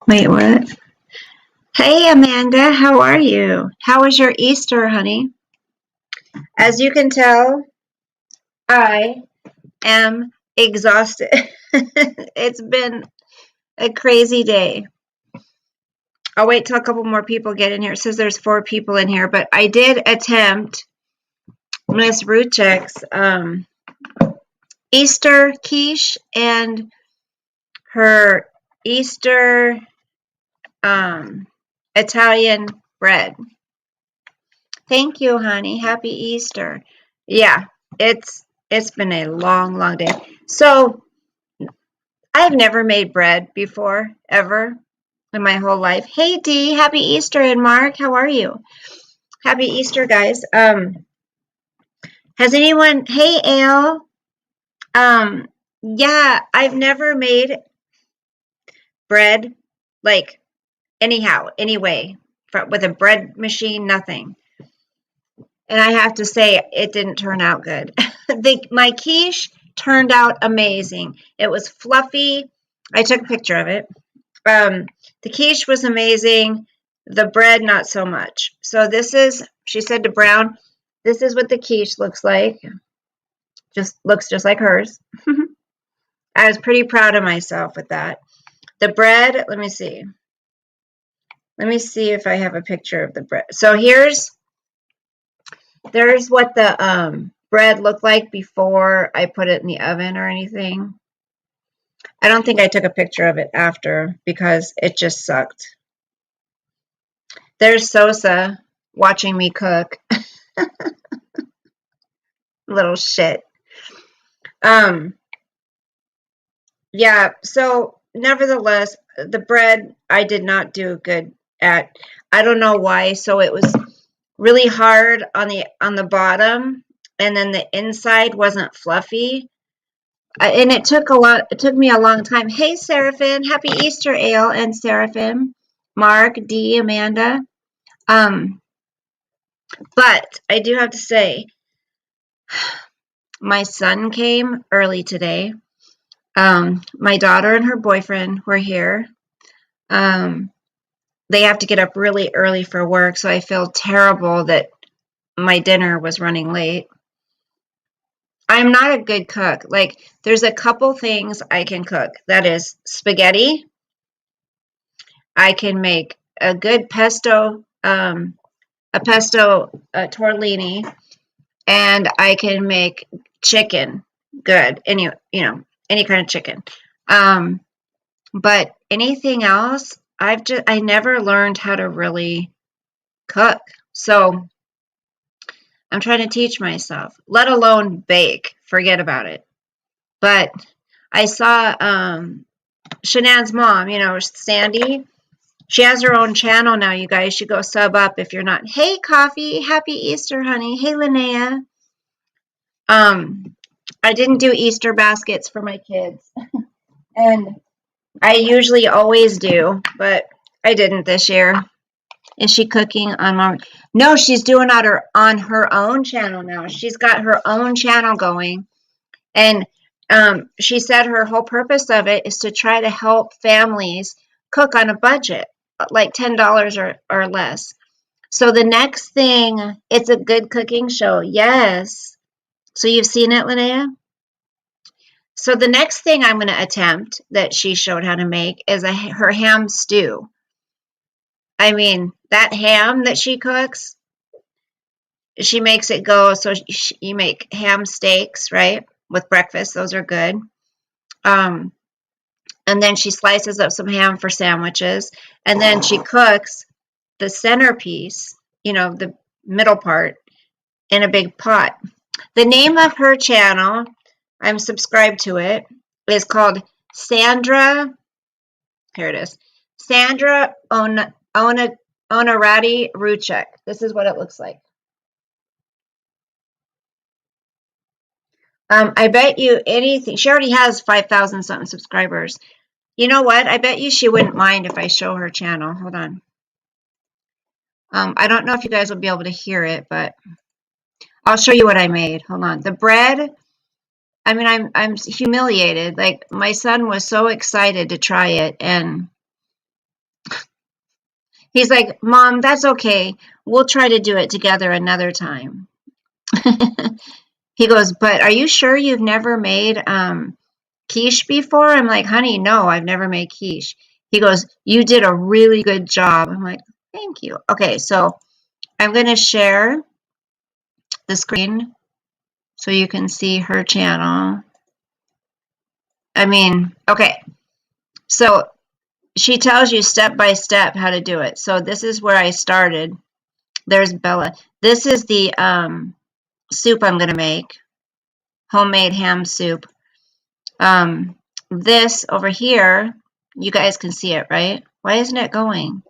Wait, what? Hey, Amanda, how are you? How was your Easter, honey? As you can tell, I am exhausted. It's been a crazy day. I'll wait till a couple more people get in here. It says there's 4 people in here, but I did attempt Miss Ruchek's Easter quiche and her Easter Italian bread. Thank you, honey. Happy Easter. Yeah, it's been a long day. So I've never made bread before, ever in my whole life. Hey Dee, happy Easter, and Mark, how are you? Happy Easter, guys. Has anyone hey Ale? Um, yeah, I've never made bread like anyhow, anyway, with a bread machine, nothing. And I have to say, it didn't turn out good. My quiche turned out amazing. It was fluffy. I took a picture of it. The quiche was amazing. The bread, not so much. So this is, she said to Brown, this is what the quiche looks like. Looks just like hers. I was pretty proud of myself with that. The bread, let me see. Let me see if I have a picture of the bread. So there's what the bread looked like before I put it in the oven or anything. I don't think I took a picture of it after because it just sucked. There's Sosa watching me cook. Little shit. Yeah, so nevertheless, the bread I did not do good at. I don't know why. So it was really hard on the bottom, and then the inside wasn't fluffy. And it took me a long time. Hey, Seraphim, happy Easter, Ale and Seraphim, Mark, D, Amanda. But I do have to say, my son came early today. My daughter and her boyfriend were here. They have to get up really early for work, so I feel terrible that my dinner was running late. I'm not a good cook. Like, there's a couple things I can cook. That is spaghetti. I can make a good pesto, tortellini, and I can make chicken good. Any kind of chicken. But anything else, I never learned how to really cook. So I'm trying to teach myself, let alone bake. Forget about it. But I saw Shanann's mom, Sandy. She has her own channel now, you guys. Should go sub up if you're not. Hey, Coffee. Happy Easter, honey. Hey, Linnea. I didn't do Easter baskets for my kids. And I usually always do, but I didn't this year. Is she cooking on Mom? No, she's doing it on her own channel now. She's got her own channel going. And she said her whole purpose of it is to try to help families cook on a budget, like $10 or less. So the next thing, it's a good cooking show. Yes. So you've seen it, Linnea? So the next thing I'm going to attempt that she showed how to make is her ham stew. I mean, that ham that she cooks, she makes it go, so you make ham steaks, right, with breakfast. Those are good. And then she slices up some ham for sandwiches, and then she cooks the centerpiece, the middle part, in a big pot. The name of her channel, I'm subscribed to it, is called Sandra. Here it is. Sandra Onorati Ruchek. This is what it looks like. I bet you anything. She already has 5,000 something subscribers. You know what? I bet you she wouldn't mind if I show her channel. Hold on. I don't know if you guys will be able to hear it, but I'll show you what I made. Hold on. The bread. I mean, I'm humiliated. Like, my son was so excited to try it, and He's like, Mom, that's okay. We'll try to do it together another time. He goes, but are you sure you've never made quiche before? I'm like, honey, no, I've never made quiche. He goes, you did a really good job. I'm like, thank you. Okay, so I'm going to share the screen so you can see her channel. I mean, okay, so she tells you step by step how to do it. So this is where I started. There's Bella. This is the soup I'm going to make, homemade ham soup. This over here, you guys can see it, right? Why isn't it going?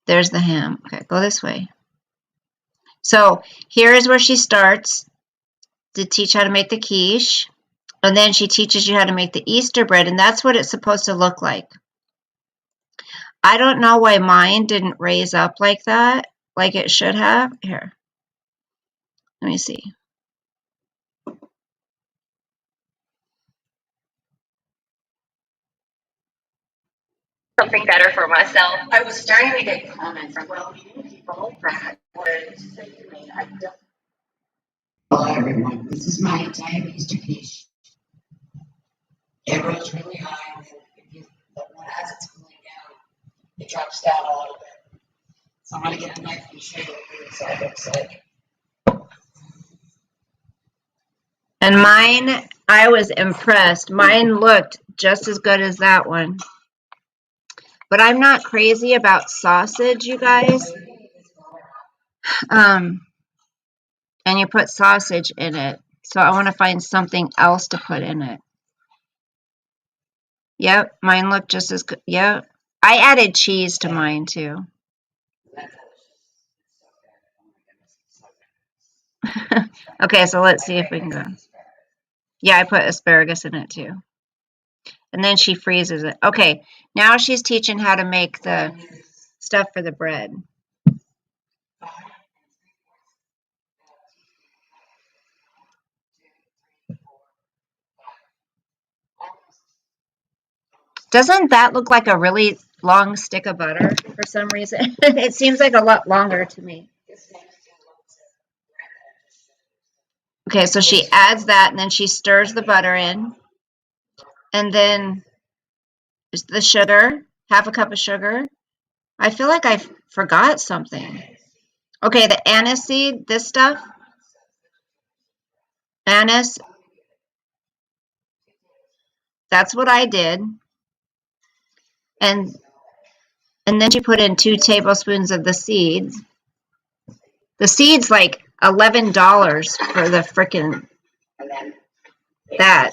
There's the ham. Okay, go this way. So here is where she starts to teach how to make the quiche. And then she teaches you how to make the Easter bread, and that's what it's supposed to look like. I don't know why mine didn't raise up like that, like it should have. Here, let me see. Something better for myself. I was starting to get comments from well-meaning people that would say to me, I don't. Hello, everyone. This is my diabetes to quiche. It rose really high, and as it's cooling down, it drops down a little bit. So I'm going to get a knife and show you what the inside looks like. And mine, I was impressed. Mine looked just as good as that one. But I'm not crazy about sausage, you guys. And you put sausage in it. So I want to find something else to put in it. Yep, mine looked just as good. Yep. I added cheese to mine too. Okay, so let's see if we can go. Yeah, I put asparagus in it too. And then she freezes it. Okay, now she's teaching how to make the stuff for the bread. Doesn't that look like a really long stick of butter for some reason? It seems like a lot longer to me. Okay, so she adds that and then she stirs the butter in. And then the sugar, half a cup of sugar. I feel like I forgot something. Okay, the anise seed, this stuff. Anise. That's what I did. And then she put in 2 tablespoons of the seeds. The seeds like $11 for the frickin' that.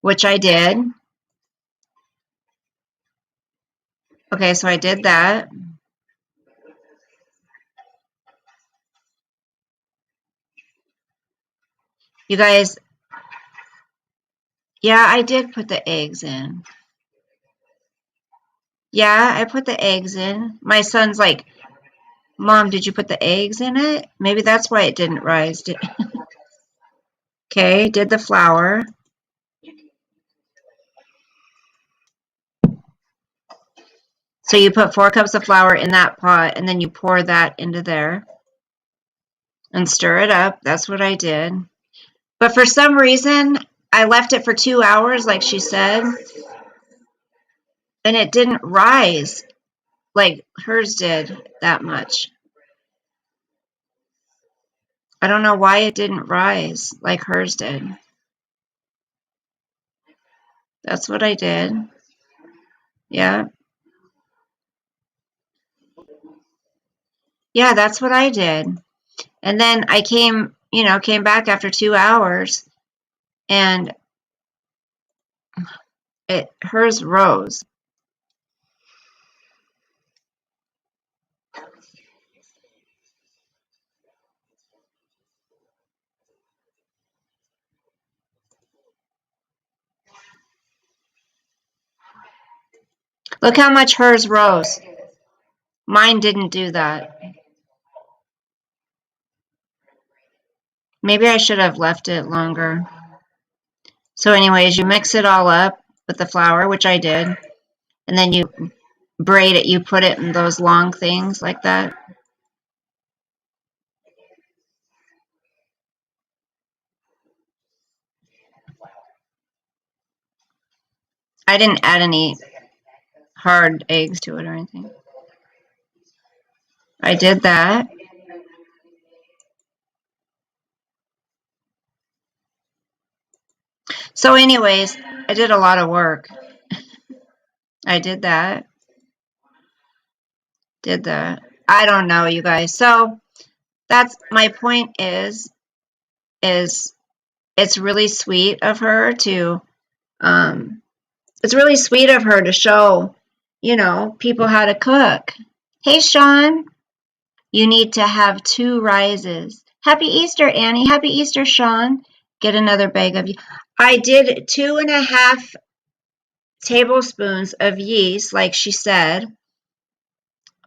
Which I did. Okay, so I did that. You guys, yeah, I did put the eggs in. Yeah, I put the eggs in. My son's like, Mom, did you put the eggs in it? Maybe that's why it didn't rise. Okay, did the flour. So you put 4 cups of flour in that pot, and then you pour that into there and stir it up. That's what I did. But for some reason, I left it for 2 hours, like she said, and it didn't rise like hers did that much. I don't know why it didn't rise like hers did. That's what I did. Yeah. Yeah, that's what I did. And then I came back after 2 hours and hers rose. Look how much hers rose. Mine didn't do that. Maybe I should have left it longer. So anyways, you mix it all up with the flour, which I did, and then you braid it. You put it in those long things like that. I didn't add any hard eggs to it or anything. I did that. So anyways, I did a lot of work. I did that. Did that. I don't know, you guys. So that's my point is it's really sweet of her to it's really sweet of her to show, you know, people how to cook. Hey Sean, you need to have 2 rises. Happy Easter, Annie. Happy Easter, Sean. Get another bag of you. I did 2.5 tablespoons of yeast, like she said.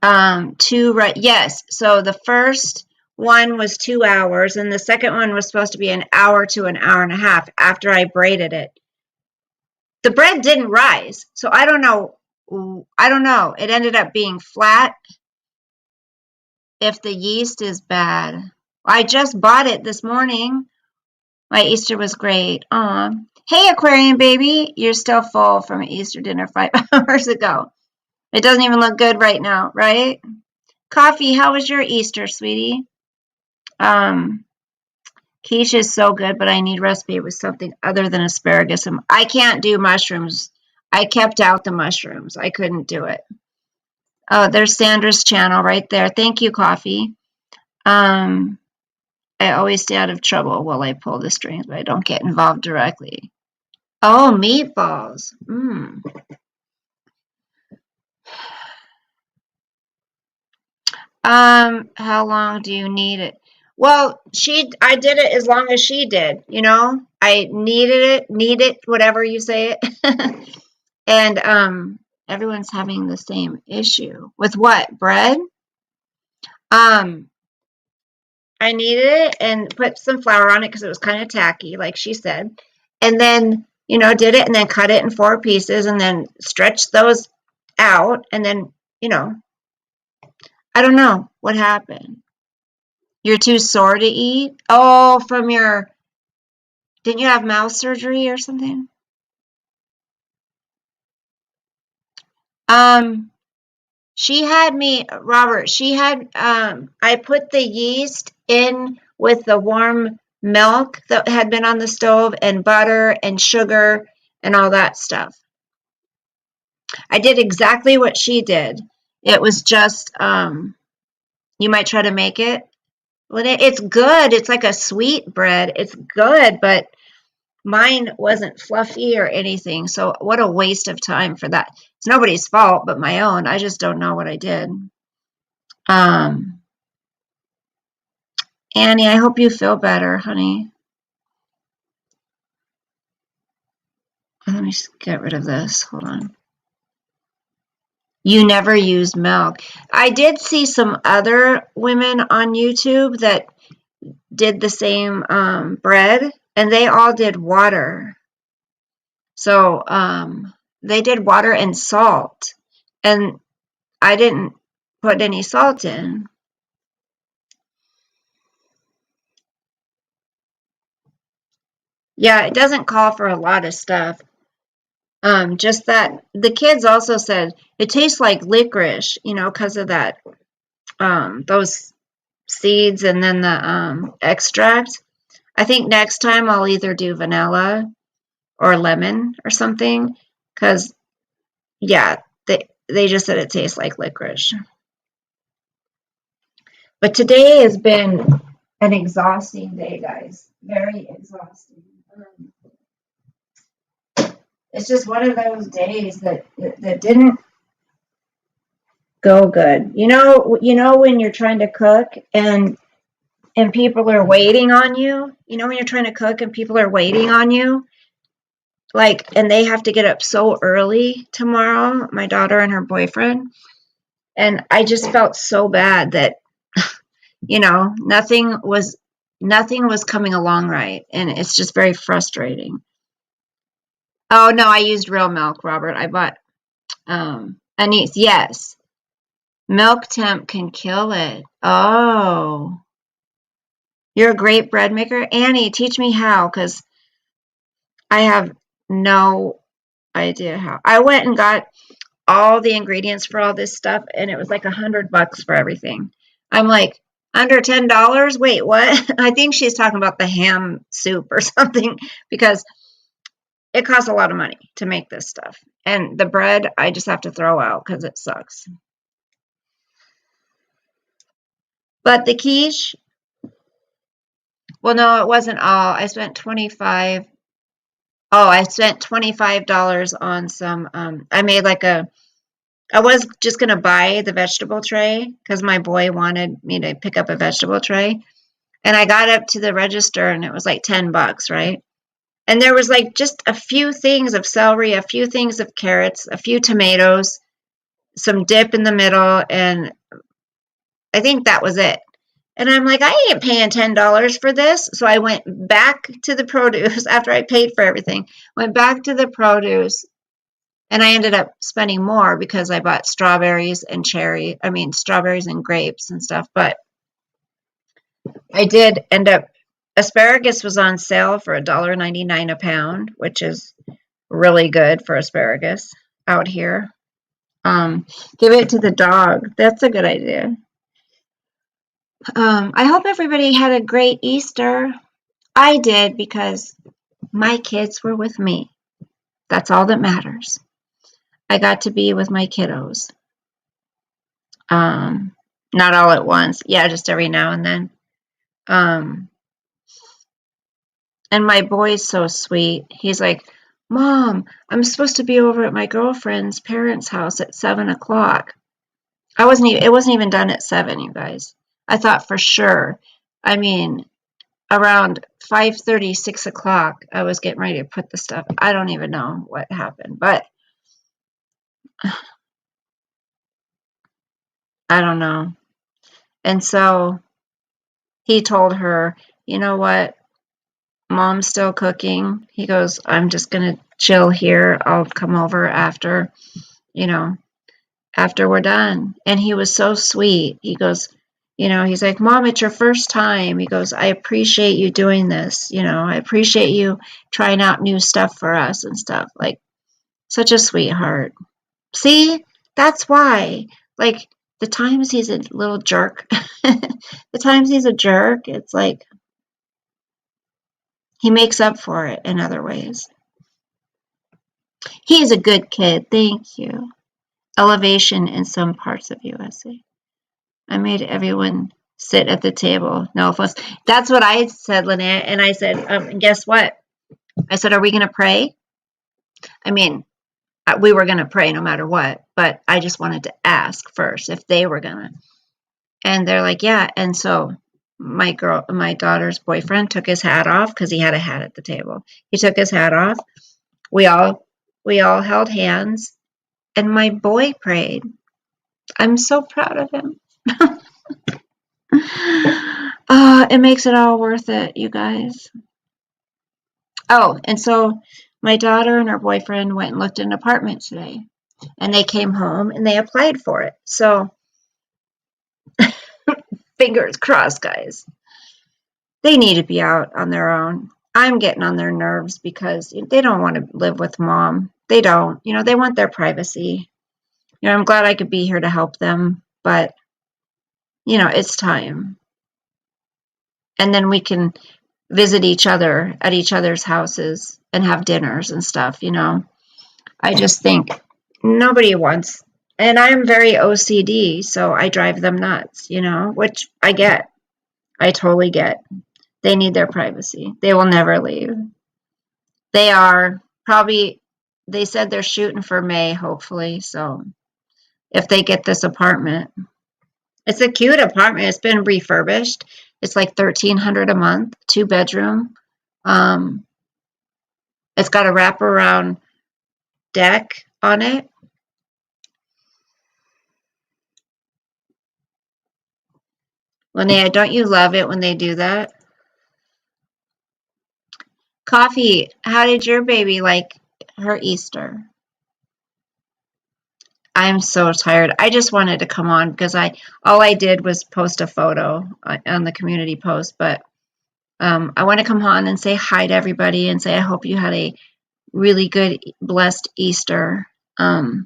Yes. So the first one was 2 hours, and the second one was supposed to be an hour to an hour and a half after I braided it. The bread didn't rise, so I don't know. I don't know. It ended up being flat. If the yeast is bad, I just bought it this morning. My Easter was great. Hey, aquarium baby, you're still full from Easter dinner 5 hours ago. It doesn't even look good right now, right? Coffee, how was your Easter, sweetie? Quiche is so good, but I need recipe with something other than asparagus. And I can't do mushrooms. I kept out the mushrooms. I couldn't do it. Oh, there's Sandra's channel right there. Thank you, Coffee. I always stay out of trouble while I pull the strings, but I don't get involved directly. Oh, meatballs. How long do you need it? Well, I did it as long as she did, you know? I need it, whatever you say it. And everyone's having the same issue. With what? Bread? I kneaded it and put some flour on it because it was kind of tacky, like she said. And then, you know, did it and then cut it in 4 pieces and then stretched those out. And then, you know, I don't know what happened. You're too sore to eat? Oh, didn't you have mouth surgery or something? She had me, Robert, I put the yeast in with the warm milk that had been on the stove and butter and sugar and all that stuff. I did exactly what she did. It was just, you might try to make it. Well, it's good. It's like a sweet bread. It's good, but mine wasn't fluffy or anything. So what a waste of time for that. It's nobody's fault but my own. I just don't know what I did. Annie, I hope you feel better, honey. Let me just get rid of this. Hold on. You never use milk. I did see some other women on YouTube that did the same bread, and they all did water. So they did water and salt, and I didn't put any salt in. Yeah, it doesn't call for a lot of stuff. Just that the kids also said it tastes like licorice, you know, because of that, those seeds and then the extract. I think next time I'll either do vanilla or lemon or something, because yeah, they just said it tastes like licorice. But today has been an exhausting day, guys. Very exhausting. It's just one of those days that didn't go good. You know when you're trying to cook and people are waiting on you. You know when you're trying to cook and people are waiting on you, like, and they have to get up so early tomorrow. My daughter and her boyfriend, and I just felt so bad that you know nothing was coming along right, and it's just very frustrating. Oh no, I used real milk, Robert. I bought anise. Yes. Milk temp can kill it. Oh. You're a great bread maker? Annie, teach me how, because I have no idea how. I went and got all the ingredients for all this stuff, and it was like $100 for everything. I'm like, under $10? Wait, what? I think she's talking about the ham soup or something because it costs a lot of money to make this stuff. And the bread, I just have to throw out because it sucks. But the quiche, well, no, it wasn't all. I spent 25. Oh, I spent $25 on some. I made like I was just gonna buy the vegetable tray because my boy wanted me to pick up a vegetable tray, and I got up to the register and it was like $10, right? And there was like just a few things of celery, a few things of carrots, a few tomatoes, some dip in the middle, and I think that was it. And I'm like, I ain't paying $10 for this. So I went back to the produce after I paid for everything. Went back to the produce and I ended up spending more because I bought strawberries and strawberries and grapes and stuff. But I did end up, asparagus was on sale for $1.99 a pound, which is really good for asparagus out here. Give it to the dog. That's a good idea. I hope everybody had a great Easter. I did because my kids were with me. That's all that matters. I got to be with my kiddos. Not all at once. Yeah, just every now and then. And my boy's so sweet. He's like, Mom, I'm supposed to be over at my girlfriend's parents' house at 7 o'clock. It wasn't even done at 7, you guys. I thought for sure. I mean, around 5:30, 6 o'clock, I was getting ready to put the stuff. I don't even know what happened, but I don't know. And so he told her, you know what? Mom's still cooking. He goes, I'm just going to chill here. I'll come over after, you know, after we're done. And he was so sweet. He goes, he's like, Mom, it's your first time. He goes, I appreciate you doing this. I appreciate you trying out new stuff for us and stuff. Like, such a sweetheart. See, that's why. Like, the times he's a little jerk, the times he's a jerk, it's like he makes up for it in other ways. He's a good kid. Thank you. Elevation in some parts of USA. I made everyone sit at the table. No fuss. That's what I said, Lynette. And I said, guess what? I said, are we going to pray? I mean, we were going to pray no matter what, but I just wanted to ask first if they were going to. And they're like, yeah. And so my daughter's boyfriend took his hat off because he had a hat at the table. He took his hat off. We all held hands, and my boy prayed. I'm so proud of him. It makes it all worth it, you guys. Oh, and so my daughter and her boyfriend went and looked at an apartment today, and they came home and they applied for it. So fingers crossed, guys. They need to be out on their own. I'm getting on their nerves because they don't want to live with mom. They don't. They want their privacy. I'm glad I could be here to help them, but it's time. And then we can visit each other at each other's houses and have dinners and stuff. I just think nobody wants, and I'm very OCD, so I drive them nuts, which I get. I totally get. They need their privacy. They will never leave. They are probably, they said they're shooting for May, hopefully. So if they get this apartment, it's a cute apartment. It's been refurbished. It's like $1,300 a month, 2-bedroom. It's got a wraparound deck on it. Linnea, don't you love it when they do that? Coffee, how did your baby like her Easter. I'm so tired. I just wanted to come on because all I did was post a photo on the community post, but I want to come on and say hi to everybody and say I hope you had a really good, blessed Easter. I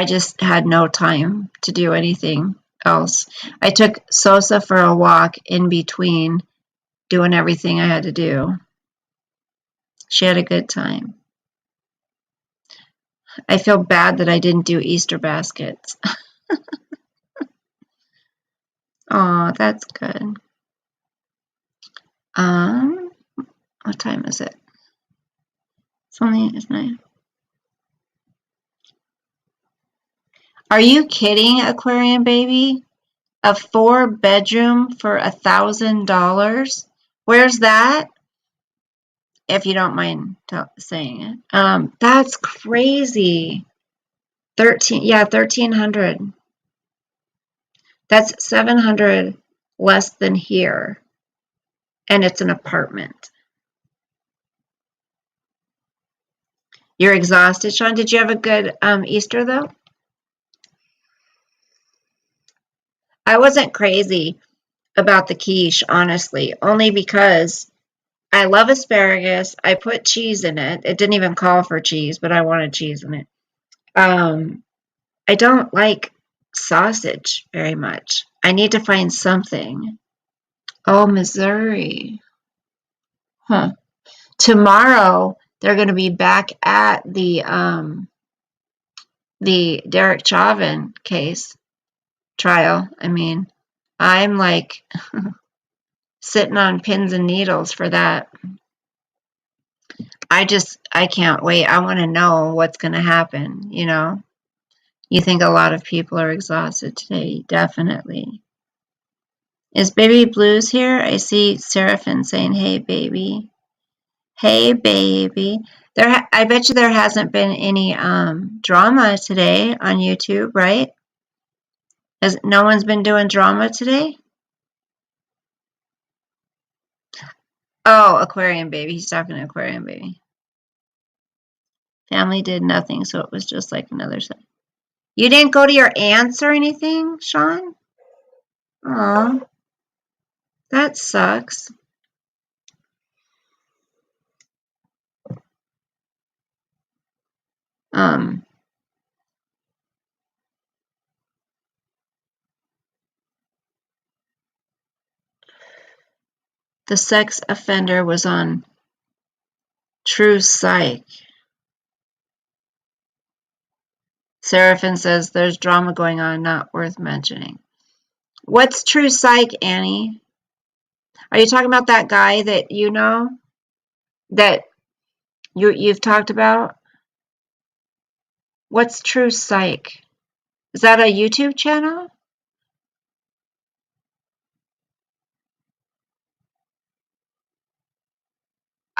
just had no time to do anything else. I took Sosa for a walk in between doing everything I had to do. She had a good time. I feel bad that I didn't do Easter baskets. Oh, that's good. What time is it? It's 9. Are you kidding, Aquarium Baby? A 4-bedroom for $1,000? Where's that? If you don't mind saying it. That's crazy. 1,300. That's $700 less than here. And it's an apartment. You're exhausted, Sean. Did you have a good Easter, though? I wasn't crazy about the quiche, honestly, only because I love asparagus. I put cheese in it. It didn't even call for cheese, but I wanted cheese in it. I don't like sausage very much. I need to find something. Oh, Missouri. Huh. Tomorrow they're going to be back at the Derek Chauvin case trial. I mean, I'm like sitting on pins and needles for that. I can't wait. I want to know what's going to happen, you know? You think a lot of people are exhausted today, definitely. Is Baby Blues here? I see Seraphin saying, "Hey, baby." Hey, baby. I bet you there hasn't been any drama today on YouTube, right? No one's been doing drama today? Oh, Aquarium Baby. He's talking to Aquarium Baby. Family did nothing, so it was just like another set. You didn't go to your aunt's or anything, Sean? Aw, that sucks. The sex offender was on True Psych. Seraphin says there's drama going on, not worth mentioning. What's True Psych, Annie? Are you talking about that guy that you know? That you've talked about? What's True Psych? Is that a YouTube channel?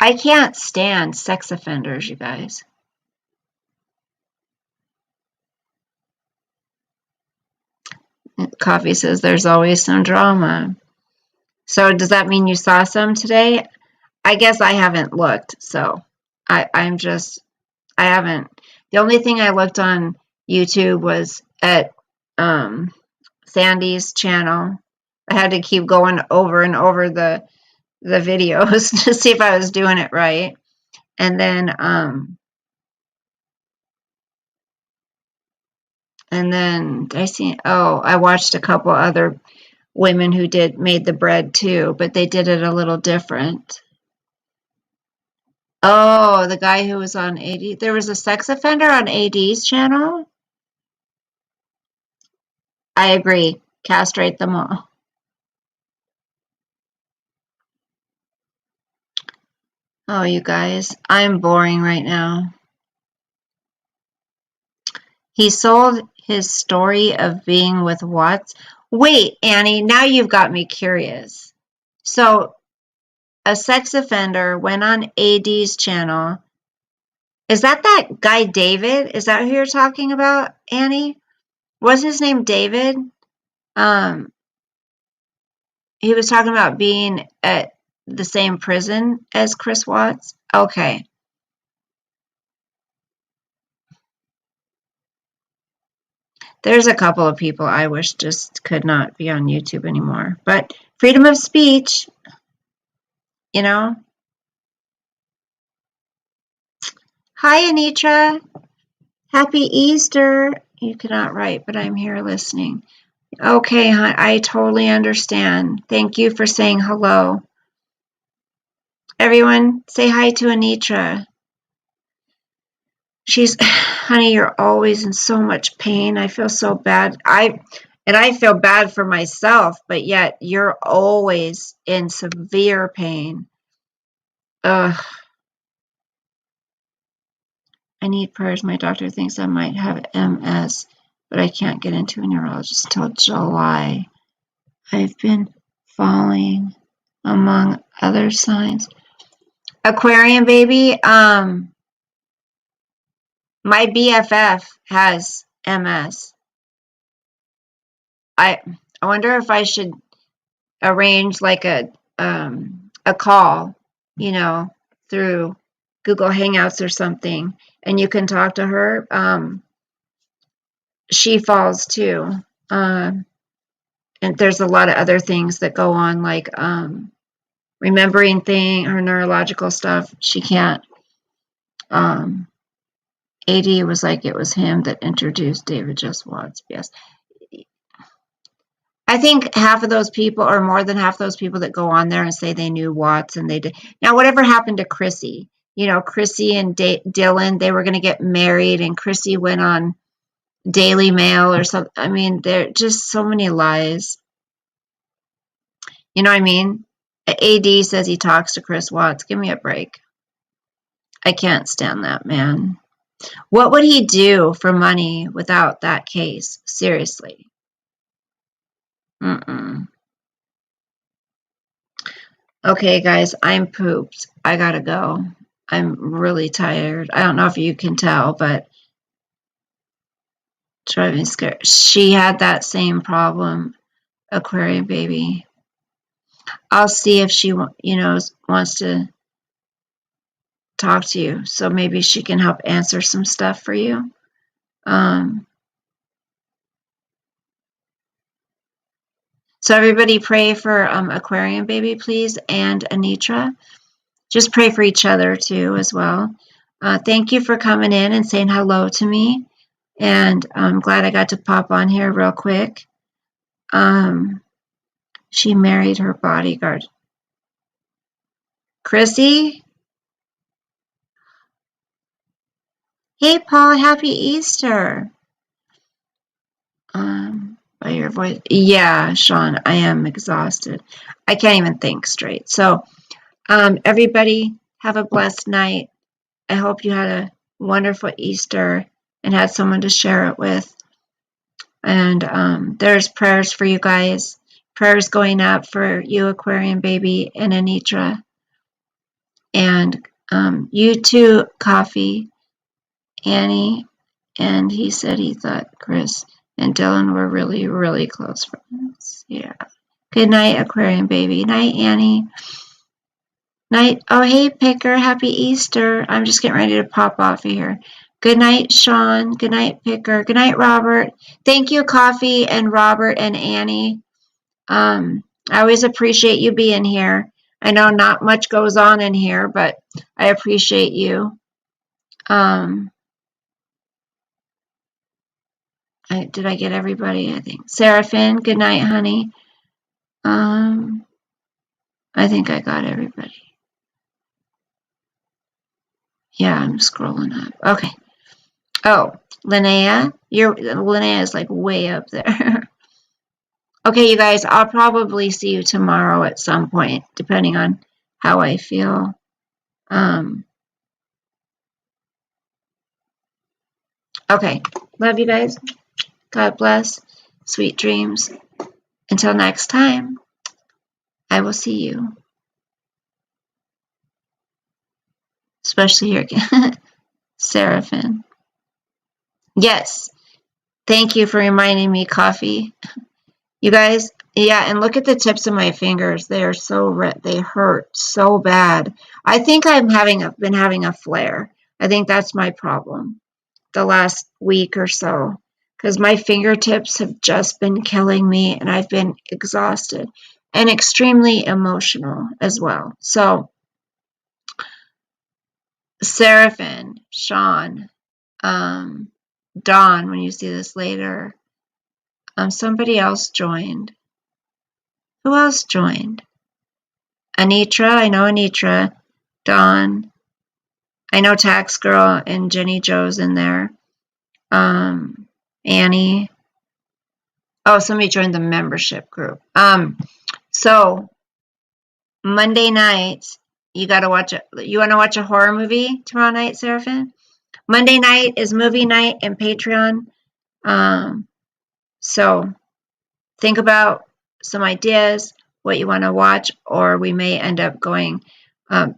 I can't stand sex offenders, you guys. Coffee says there's always some drama. So does that mean you saw some today? I guess I haven't looked, so I haven't. The only thing I looked on YouTube was at Sandy's channel. I had to keep going over and over the videos to see if I was doing it right. And then I watched a couple other women who made the bread too, but they did it a little different. Oh, the guy who was on AD. There was a sex offender on AD's channel? I agree. Castrate them all. Oh, you guys, I'm boring right now. He sold his story of being with Watts. Wait, Annie, now you've got me curious. So, a sex offender went on AD's channel. Is that guy David? Is that who you're talking about, Annie? Was his name David? He was talking about being at the same prison as Chris Watts. Okay. There's a couple of people I wish just could not be on YouTube anymore. But freedom of speech, you know. Hi, Anitra. Happy Easter. You cannot write, but I'm here listening. Okay, hon, I totally understand. Thank you for saying hello. Everyone, say hi to Anitra. Honey, you're always in so much pain. I feel so bad. I feel bad for myself, but yet you're always in severe pain. Ugh. I need prayers. My doctor thinks I might have MS, but I can't get into a neurologist till July. I've been falling, among other signs. Aquarium baby, my BFF has MS. I wonder if I should arrange like a call, through Google Hangouts or something, and you can talk to her. She falls too. And there's a lot of other things that go on, like remembering her neurological stuff. She can't. AD was like it was him that introduced David Just Watts. Yes. I think half of those people, or more than half those people that go on there and say they knew Watts, and they did. Now, whatever happened to Chrissy? Chrissy and Dylan, they were going to get married, and Chrissy went on Daily Mail or something. I mean, there are just so many lies. You know what I mean? AD says he talks to Chris Watts. Give me a break. I can't stand that man. What would he do for money without that case? Seriously. Okay, guys, I'm pooped. I gotta go. I'm really tired. I don't know if you can tell, but it's driving me scared. She had that same problem, Aquarium baby. I'll see if she, wants to talk to you. So maybe she can help answer some stuff for you. So everybody pray for Aquarium baby, please, and Anitra. Just pray for each other too as well. Thank you for coming in and saying hello to me. And I'm glad I got to pop on here real quick. She married her bodyguard. Chrissy? Hey, Paul, happy Easter. By your voice. Yeah, Sean, I am exhausted. I can't even think straight. So, everybody, have a blessed night. I hope you had a wonderful Easter and had someone to share it with. And there's prayers for you guys. Prayers going up for you, Aquarium baby, and Anitra. And you too, Coffee, Annie. And he said he thought Chris and Dylan were really, really close friends. Yeah. Good night, Aquarium baby. Night, Annie. Night. Oh, hey, Picker. Happy Easter. I'm just getting ready to pop off of here. Good night, Sean. Good night, Picker. Good night, Robert. Thank you, Coffee and Robert and Annie. I always appreciate you being here. I know not much goes on in here, but I appreciate you. Did I get everybody? I think. Seraphine, good night, honey. I think I got everybody. Yeah, I'm scrolling up. Okay. Oh, Linnea. Linnea is like way up there. Okay, you guys, I'll probably see you tomorrow at some point, depending on how I feel. Okay. Love you guys. God bless. Sweet dreams. Until next time, I will see you. Especially here again. Seraphine. Yes. Thank you for reminding me, Coffee. You guys, yeah, and look at the tips of my fingers. They are so red. They hurt so bad. I think I've been having a flare. I think that's my problem the last week or so. because my fingertips have just been killing me and I've been exhausted and extremely emotional as well. So, Seraphin, Sean, Dawn, when you see this later, somebody else joined. Who else joined? Anitra, I know Anitra, Dawn, I know Tax Girl and Jenny Joe's in there. Annie. Oh, somebody joined the membership group. So Monday night, you gotta watch it. You wanna watch a horror movie tomorrow night, Seraphin? Monday night is movie night and Patreon. So think about some ideas, what you want to watch, or we may end up going to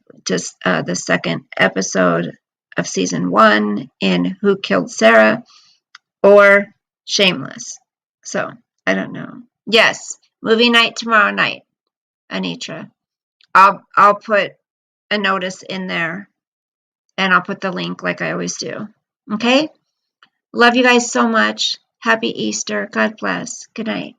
the second episode of season 1 in Who Killed Sarah or Shameless. So I don't know. Yes, movie night tomorrow night, Anitra. I'll put a notice in there and I'll put the link like I always do. Okay? Love you guys so much. Happy Easter. God bless. Good night.